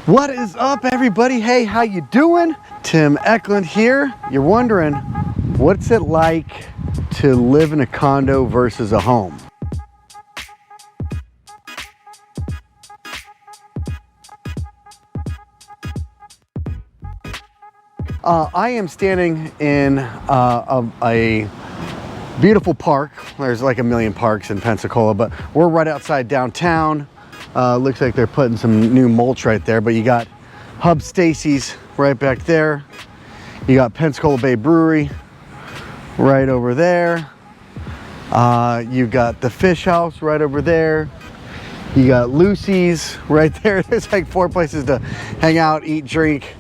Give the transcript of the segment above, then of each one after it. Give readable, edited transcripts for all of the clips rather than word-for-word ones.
What is up, everybody? Hey, how you doing? Tim Ekelund here. You're wondering, what's it like to live in a condo versus a home? I am standing in a beautiful park. There's like a million parks in Pensacola, but we're right outside downtown. Looks like they're putting some new mulch right there, but you got Hub Stacy's right back there. You got Pensacola Bay Brewery right over there. You got the Fish House right over there. You got Lucy's right there. There's like 4 places to hang out, eat, drink.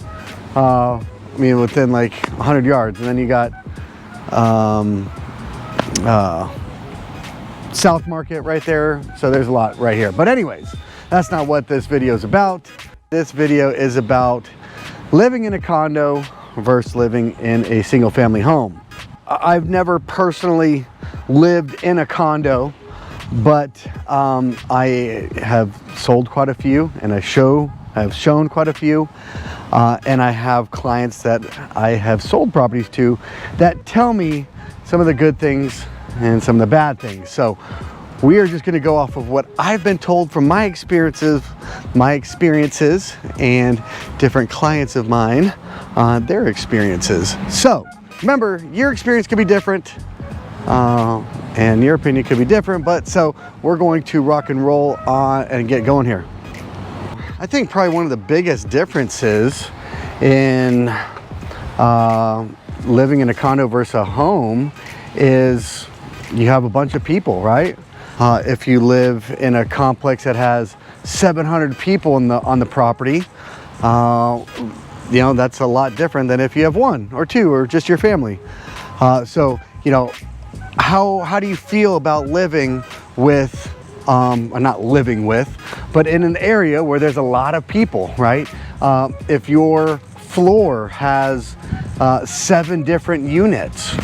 I mean, within like 100 yards. And then you got South Market right there. So there's a lot right here. But anyways, that's not what this video is about. This video is about living in a condo versus living in a single family home. I've never personally lived in a condo, but I have sold quite a few, and I've shown quite a few, and I have clients that I have sold properties to that tell me some of the good things and some of the bad things. So we are just going to go off of what I've been told from my experiences and different clients of mine on their experiences. So remember, your experience could be different, and your opinion could be different, but so we're going to rock and roll on and get going here. I think probably one of the biggest differences in living in a condo versus a home is you have a bunch of people, right? If you live in a complex that has 700 people on the property, you know, that's a lot different than if you have one or two or just your family. So, you know, how do you feel about living with, not living with, but in an area where there's a lot of people, right? If your floor has 7 different units,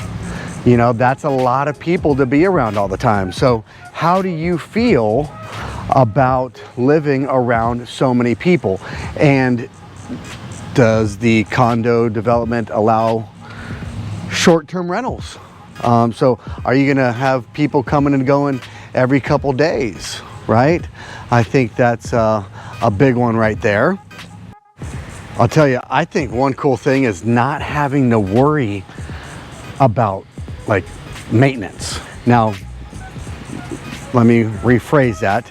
you know, that's a lot of people to be around all the time. So how do you feel about living around so many people? And does the condo development allow short-term rentals? So are you gonna have people coming and going every couple days, right? I think that's a big one right there. I'll tell you, I think one cool thing is not having to worry about like maintenance. Now, let me rephrase that.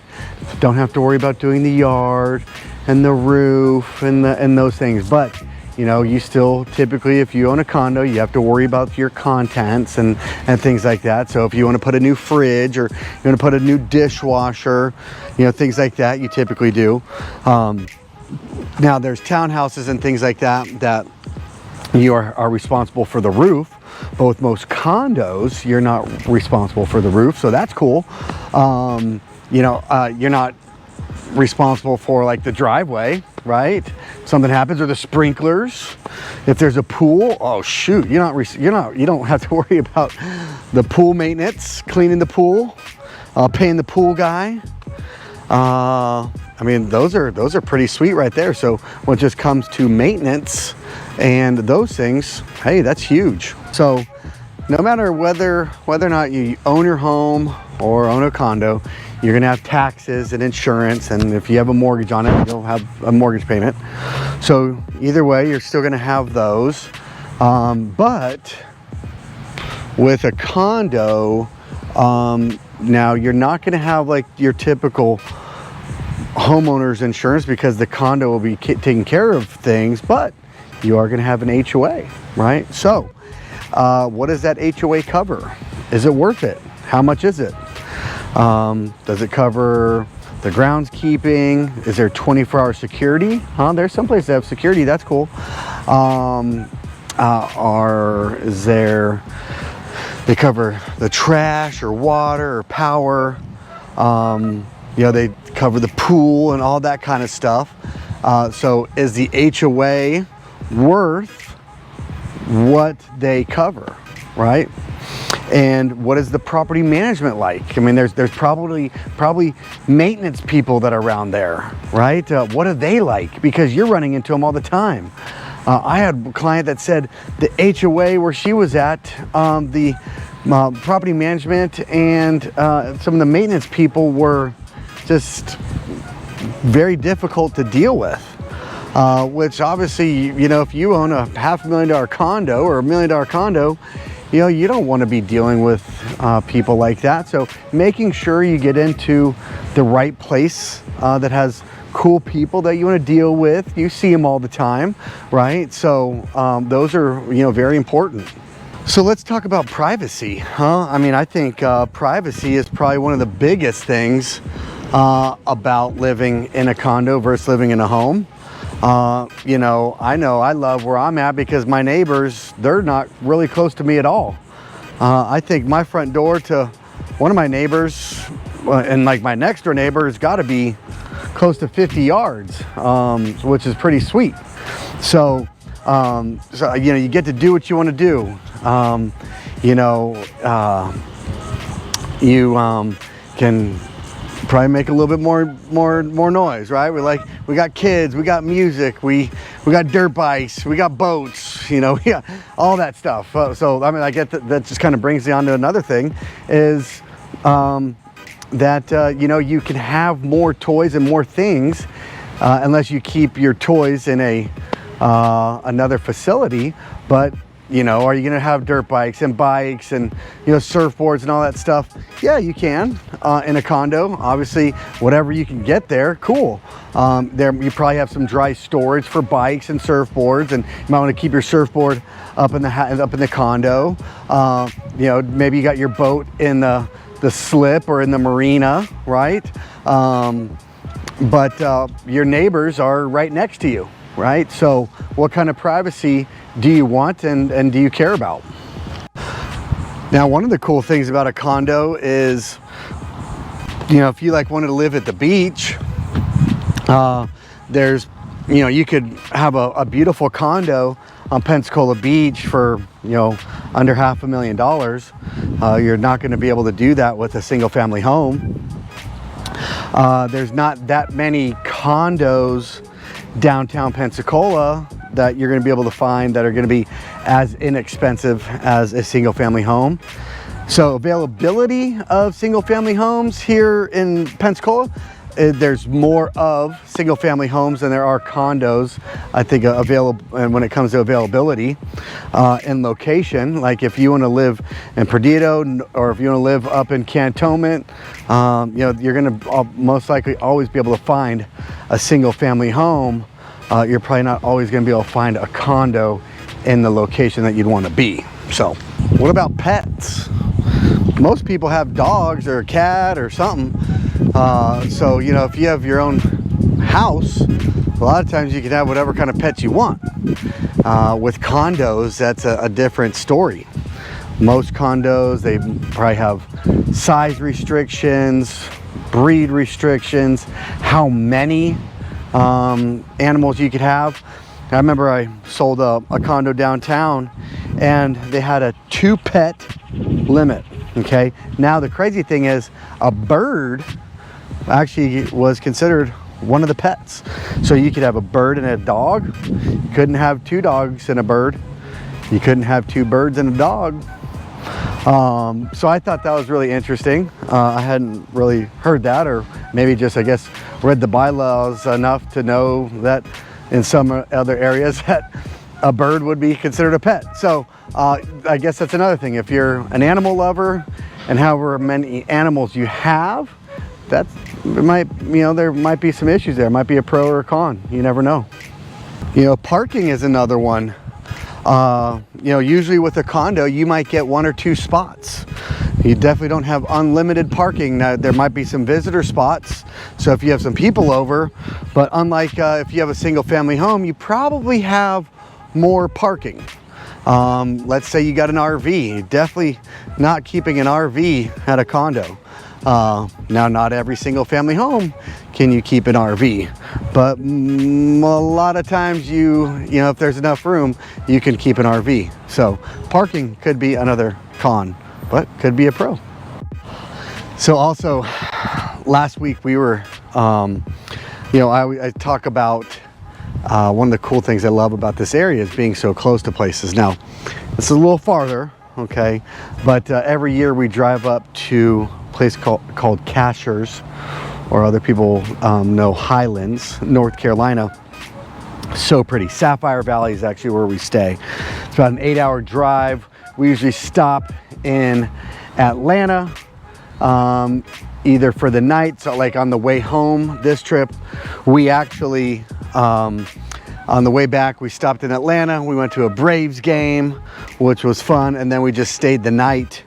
Don't have to worry about doing the yard and the roof and those things, but you know, you still typically, if you own a condo, you have to worry about your contents and things like that. So if you want to put a new fridge or you want to put a new dishwasher, you know, things like that, you typically do. Now there's townhouses and things like that you are responsible for the roof, but with most condos, you're not responsible for the roof, so that's cool. You know, you're not responsible for like the driveway, right? Something happens, or the sprinklers. If there's a pool, oh shoot, you don't have to worry about the pool maintenance, cleaning the pool, paying the pool guy. I mean, those are pretty sweet right there. So when it just comes to maintenance and those things, hey, that's huge. So no matter whether or not you own your home or own a condo, you're gonna have taxes and insurance, and if you have a mortgage on it, you'll have a mortgage payment. So either way, you're still gonna have those. But with a condo, now you're not gonna have like your typical homeowner's insurance because the condo will be taking care of things, but you are gonna have an HOA, right? So what does that HOA cover? Is it worth it? How much is it? Does it cover the groundskeeping? Is there 24-hour security? There's some places that have security, that's cool. They cover the trash or water or power. You know, they cover the pool and all that kind of stuff. So is the HOA worth what they cover, right? And what is the property management like? I mean, there's probably maintenance people that are around there, right? What are they like? Because you're running into them all the time. I had a client that said the HOA where she was at, the property management and some of the maintenance people were just very difficult to deal with. Which obviously, you know, if you own a $500,000 condo or $1 million condo, you know, you don't want to be dealing with people like that. So making sure you get into the right place that has cool people that you want to deal with. You see them all the time, right? So those are, you know, very important. So let's talk about privacy, huh? I mean, I think privacy is probably one of the biggest things about living in a condo versus living in a home. You know I love where I'm at because my neighbors, they're not really close to me at all. I think my front door to one of my neighbors and like my next door neighbor has got to be close to 50 yards, which is pretty sweet. So, you know, you get to do what you want to do. You know, you can probably make a little bit more noise, right? We got kids, we got music, we got dirt bikes, we got boats, you know, yeah, all that stuff. So I mean, I get that just kind of brings me on to another thing is that you know, you can have more toys and more things unless you keep your toys in a another facility. But you know, are you going to have dirt bikes and you know, surfboards and all that stuff? Yeah, you can in a condo. Obviously, whatever you can get there, cool. There, you probably have some dry storage for bikes and surfboards, and you might want to keep your surfboard up in the condo. You know, maybe you got your boat in the slip or in the marina, right? But your neighbors are right next to you, right? So what kind of privacy do you want and do you care about? Now, one of the cool things about a condo is, you know, if you like wanted to live at the beach, there's, you know, you could have a beautiful condo on Pensacola Beach for, you know, under $500,000. You're not going to be able to do that with a single family home. There's not that many condos downtown Pensacola that you're going to be able to find that are going to be as inexpensive as a single family home. So availability of single family homes here in Pensacola, there's more of single family homes than there are condos, I think, available. And when it comes to availability and location, like if you want to live in Perdido or if you want to live up in Cantonment, you know, you're going to most likely always be able to find a single family home. You're probably not always going to be able to find a condo in the location that you'd want to be. So what about pets? Most people have dogs or a cat or something. So, you know, if you have your own house, a lot of times you can have whatever kind of pets you want. With condos, that's a different story. Most condos, they probably have size restrictions, breed restrictions, how many animals you could have. I remember I sold a condo downtown and they had a 2-pet limit. Okay, now the crazy thing is a bird actually was considered one of the pets. So you could have a bird and a dog. You couldn't have 2 dogs and a bird. You couldn't have 2 birds and a dog. So I thought that was really interesting. I hadn't really heard that, or maybe just, I guess, read the bylaws enough to know that in some other areas that a bird would be considered a pet. So I guess that's another thing. If you're an animal lover and however many animals you have, it might, you know, there might be some issues there. It might be a pro or a con. You never know. You know, parking is another one. You know, usually with a condo, you might get 1 or 2 spots. You definitely don't have unlimited parking. Now, there might be some visitor spots, so if you have some people over, but unlike if you have a single family home, you probably have more parking. Let's say you got an RV, definitely not keeping an RV at a condo. Now, not every single family home can you keep an RV, but a lot of times you know, if there's enough room, you can keep an RV. So parking could be another con but could be a pro. So also, last week we were, you know, I talk about one of the cool things I love about this area is being so close to places. Now, it's a little farther, okay, but every year we drive up to a place called Cashers, or other people know Highlands, North Carolina. So pretty. Sapphire Valley is actually where we stay. It's about an 8-hour drive. We usually stop in Atlanta, either for the night, so like on the way home this trip. We actually, on the way back, we stopped in Atlanta. We went to a Braves game, which was fun, and then we just stayed the night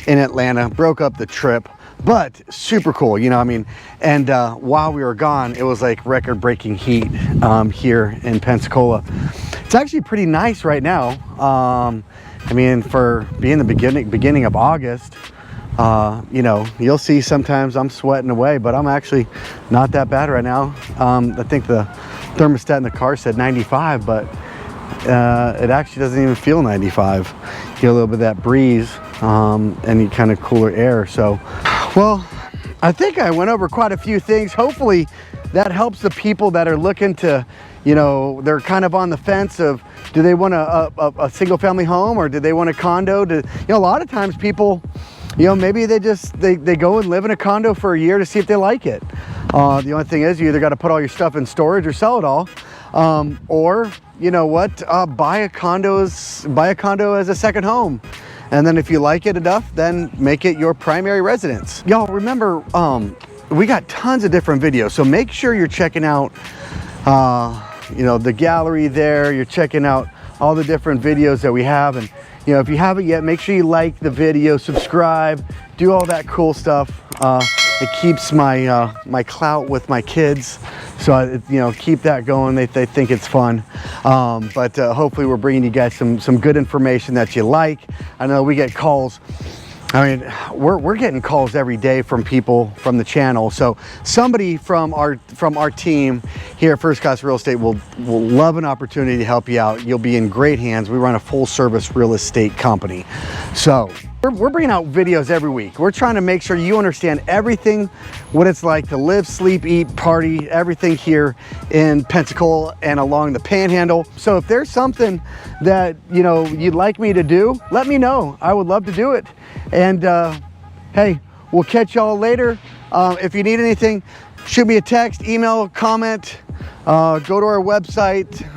in Atlanta, broke up the trip. But super cool, you know, I mean, and while we were gone, it was like record-breaking heat here in Pensacola. It's actually pretty nice right now. I mean, for being the beginning of August, you know, you'll see sometimes I'm sweating away, but I'm actually not that bad right now. I think the thermostat in the car said 95, but it actually doesn't even feel 95. You get a little bit of that breeze and you kind of cooler air. So, well, I think I went over quite a few things. Hopefully that helps the people that are looking to, you know, they're kind of on the fence of, do they want a single family home or do they want a condo? You know, a lot of times people, you know, maybe they go and live in a condo for a year to see if they like it. The only thing is, you either got to put all your stuff in storage or sell it all, or you know what, buy a condo as a second home, and then if you like it enough, then make it your primary residence. Y'all remember, we got tons of different videos, so make sure you're checking out, you know, the gallery there. You're checking out all the different videos that we have, and you know, if you haven't yet, make sure you like the video, subscribe, do all that cool stuff. It keeps my my clout with my kids, so you know, keep that going. They think it's fun, but hopefully we're bringing you guys some good information that you like. I know we get calls. I mean, we're getting calls every day from people from the channel. So somebody from our team here at First Class Real Estate will love an opportunity to help you out. You'll be in great hands. We run a full service real estate company. So we're bringing out videos every week. We're trying to make sure you understand everything, what it's like to live, sleep, eat, party, everything here in Pensacola and along the Panhandle. So if there's something that, you know, you'd like me to do, let me know. I would love to do it. And hey, we'll catch y'all later. If you need anything, shoot me a text, email, comment, go to our website,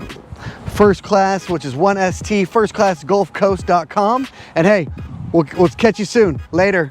First Class, which is 1ST, firstclassgulfcoast.com. And hey, we'll catch you soon. Later.